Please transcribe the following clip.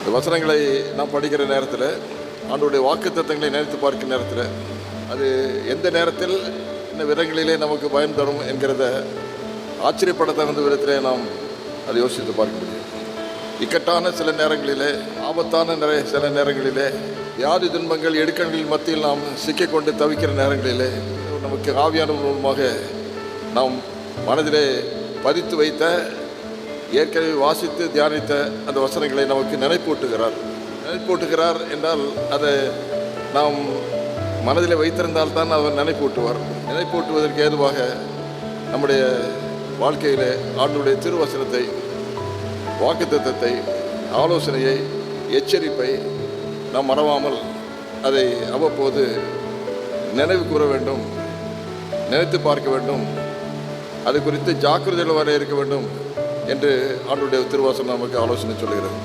இந்த வசனங்களை நாம் படிக்கிற நேரத்தில், ஆண்டவருடைய வாக்குத்தத்தங்களை நினைத்து பார்க்கிற நேரத்தில், அது எந்த நேரத்தில் இந்த விதங்களிலே நமக்கு பயன் தரும் என்கிறத ஆச்சரியப்பட தகுந்த விதத்திலே நாம் அதை யோசித்து பார்க்க முடியும். இக்கட்டான சில நேரங்களிலே, ஆபத்தான சில நேரங்களிலே, வியாதி துன்பங்கள் இடுக்கண்களின் மத்தியில் நாம் சிக்கிக்கொண்டு தவிக்கிற நேரங்களிலே, நமக்கு ஆவியான மூலமாக நாம் மனதிலே பதித்து வைத்த, ஏற்கனவே வாசித்து தியானித்த அந்த வசனங்களை நமக்கு நினைப்பூட்டுகிறார் என்றால் அதை நாம் மனதில் வைத்திருந்தால்தான் அவர் நினைப்பூட்டுவதற்கு ஏதுவாக நம்முடைய வாழ்க்கையில் ஆண்டவருடைய திருவசனத்தை, வாக்குத்தத்தத்தை, ஆலோசனையை, எச்சரிப்பை நாம் மறவாமல் அதை அவ்வப்போது நினைவு கூற வேண்டும், நினைத்து பார்க்க வேண்டும், அது குறித்து ஜாக்கிரதையில் வர இருக்க வேண்டும் என்று ஆண்டவருடைய திருவசனம் நமக்கு ஆலோசனை சொல்கிறது.